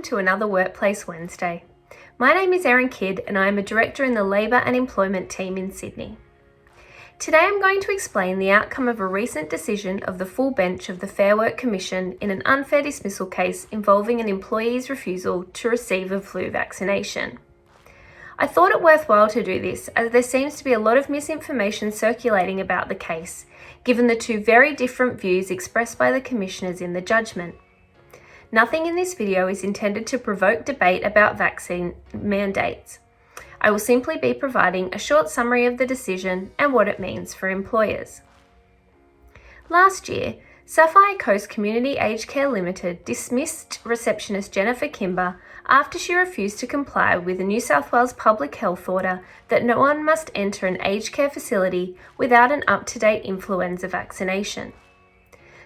welcome to another Workplace Wednesday. My name is Erin Kidd and I am a Director in the Labour and Employment team in Sydney. Today I'm going to explain the outcome of a recent decision of the full bench of the Fair Work Commission in an unfair dismissal case involving an employee's refusal to receive a flu vaccination. I thought it worthwhile to do this as there seems to be a lot of misinformation circulating about the case, given the two very different views expressed by the commissioners in the judgment. Nothing in this video is intended to provoke debate about vaccine mandates. I will simply be providing a short summary of the decision and what it means for employers. Last year, Sapphire Coast Community Aged Care Limited dismissed receptionist Jennifer Kimber after she refused to comply with a New South Wales public health order that no one must enter an aged care facility without an up-to-date influenza vaccination.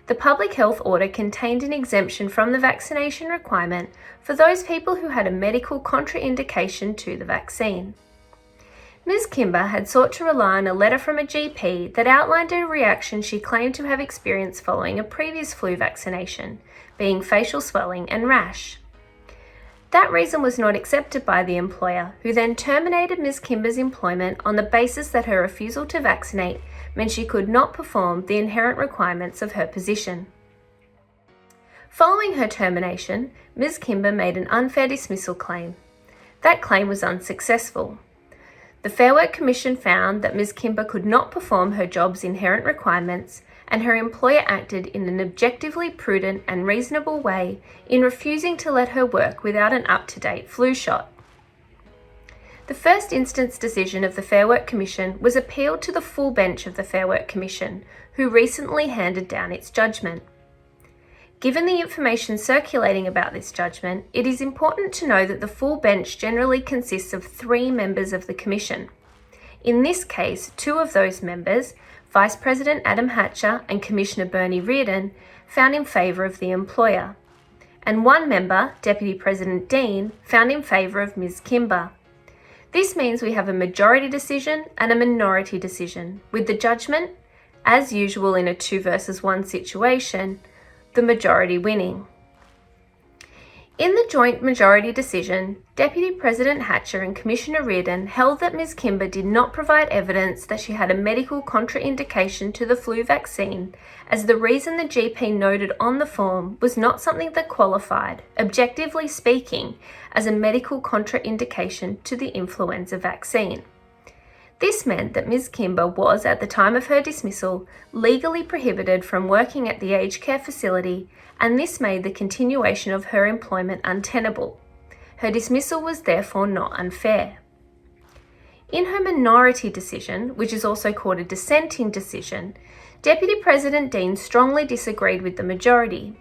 The public health order contained an exemption from the vaccination requirement for those people who had a medical contraindication to the vaccine. Ms. Kimber had sought to rely on a letter from a GP that outlined a reaction she claimed to have experienced following a previous flu vaccination, being facial swelling and rash. That reason was not accepted by the employer, who then terminated Ms. Kimber's employment on the basis that her refusal to vaccinate meant she could not perform the inherent requirements of her position. Following her termination, Ms. Kimber made an unfair dismissal claim. That claim was unsuccessful. The Fair Work Commission found that Ms. Kimber could not perform her job's inherent requirements, and her employer acted in an objectively prudent and reasonable way in refusing to let her work without an up-to-date flu shot. The first instance decision of the Fair Work Commission was appealed to the full bench of the Fair Work Commission, who recently handed down its judgment. Given the information circulating about this judgment, it is important to know that the full bench generally consists of 3 members of the Commission. In this case, 2 of those members, Vice President Adam Hatcher and Commissioner Bernie Reardon, found in favour of the employer, and 1 member, Deputy President Dean, found in favour of Ms. Kimber. This means we have a majority decision and a minority decision, with the judgment, as usual in a 2 versus 1 situation, the majority winning. In the joint majority decision, Deputy President Hatcher and Commissioner Reardon held that Ms. Kimber did not provide evidence that she had a medical contraindication to the flu vaccine, as the reason the GP noted on the form was not something that qualified, objectively speaking, as a medical contraindication to the influenza vaccine. This meant that Ms. Kimber was, at the time of her dismissal, legally prohibited from working at the aged care facility, and this made the continuation of her employment untenable. Her dismissal was therefore not unfair. In her minority decision, which is also called a dissenting decision, Deputy President Dean strongly disagreed with the majority.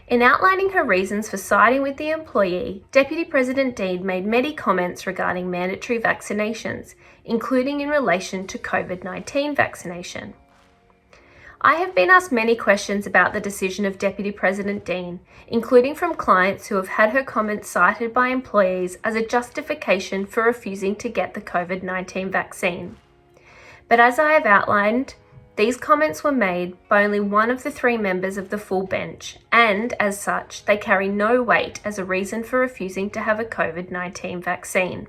In outlining her reasons for siding with the employee, Deputy President Dean made many comments regarding mandatory vaccinations, including in relation to COVID-19 vaccination. I have been asked many questions about the decision of Deputy President Dean, including from clients who have had her comments cited by employees as a justification for refusing to get the COVID-19 vaccine. But as I have outlined, these comments were made by only 1 of the 3 members of the full bench, and as such, they carry no weight as a reason for refusing to have a COVID-19 vaccine.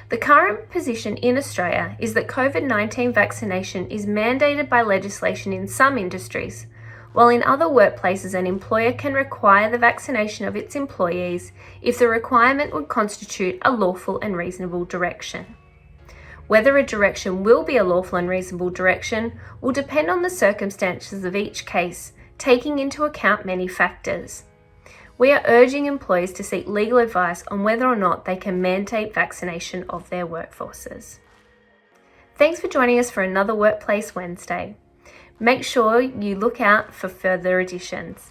The current position in Australia is that COVID-19 vaccination is mandated by legislation in some industries, while in other workplaces an employer can require the vaccination of its employees if the requirement would constitute a lawful and reasonable direction. Whether a direction will be a lawful and reasonable direction will depend on the circumstances of each case, taking into account many factors. We are urging employees to seek legal advice on whether or not they can mandate vaccination of their workforces. Thanks for joining us for another Workplace Wednesday. Make sure you look out for further editions.